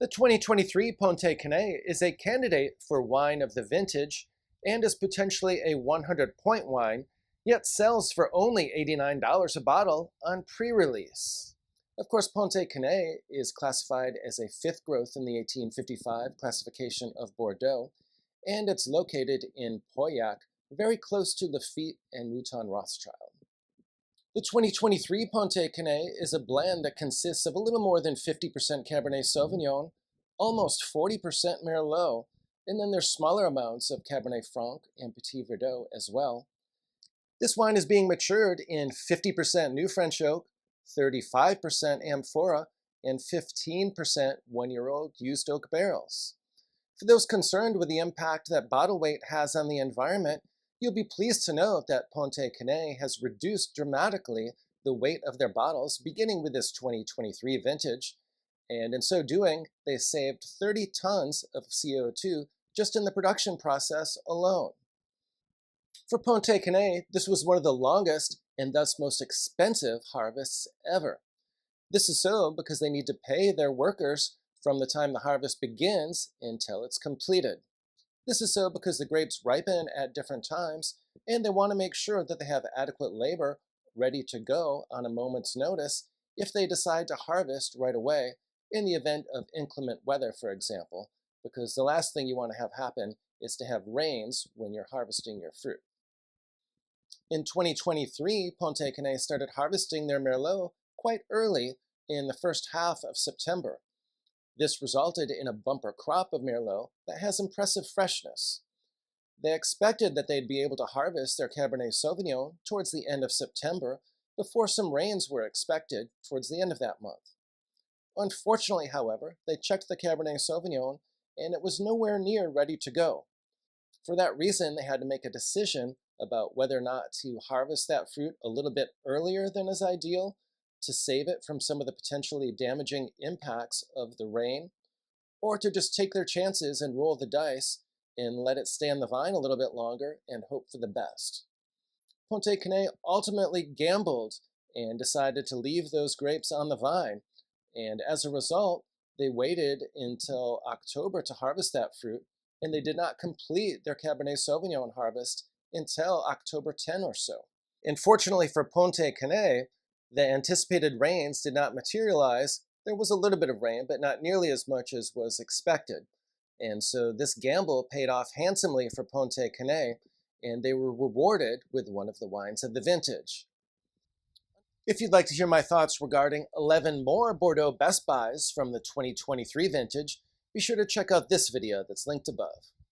The 2023 Pontet-Canet is a candidate for Wine of the Vintage and is potentially a 100-point wine, yet sells for only $89 a bottle on pre-release. Of course, Pontet-Canet is classified as a fifth growth in the 1855 classification of Bordeaux, and it's located in Pauillac, very close to Lafite and Mouton Rothschild. The 2023 Pontet-Canet is a blend that consists of a little more than 50% Cabernet Sauvignon, almost 40% Merlot, and then there's smaller amounts of Cabernet Franc and Petit Verdot as well. This wine is being matured in 50% New French Oak, 35% Amphora, and 15% one-year-old used oak barrels. For those concerned with the impact that bottle weight has on the environment, you'll be pleased to note that Pontet-Canet has reduced dramatically the weight of their bottles, beginning with this 2023 vintage, and in so doing, they saved 30 tons of CO2 just in the production process alone. For Pontet-Canet, this was one of the longest and thus most expensive harvests ever. This is so because they need to pay their workers from the time the harvest begins until it's completed. This is so because the grapes ripen at different times, and they want to make sure that they have adequate labor ready to go on a moment's notice if they decide to harvest right away in the event of inclement weather, for example, because the last thing you want to have happen is to have rains when you're harvesting your fruit. In 2023, Pontet-Canet started harvesting their Merlot quite early in the first half of September. This resulted in a bumper crop of Merlot that has impressive freshness. They expected that they'd be able to harvest their Cabernet Sauvignon towards the end of September before some rains were expected towards the end of that month. Unfortunately, however, they checked the Cabernet Sauvignon and it was nowhere near ready to go. For that reason, they had to make a decision about whether or not to harvest that fruit a little bit earlier than is ideal, to save it from some of the potentially damaging impacts of the rain, or to just take their chances and roll the dice and let it stay on the vine a little bit longer and hope for the best. Pontet-Canet ultimately gambled and decided to leave those grapes on the vine, and as a result, they waited until October to harvest that fruit, and they did not complete their Cabernet Sauvignon harvest until October 10 or so. And fortunately for Pontet-Canet, the anticipated rains did not materialize. There was a little bit of rain, but not nearly as much as was expected. And so this gamble paid off handsomely for Pontet-Canet, and they were rewarded with one of the wines of the vintage. If you'd like to hear my thoughts regarding 11 more Bordeaux Best Buys from the 2023 vintage, be sure to check out this video that's linked above.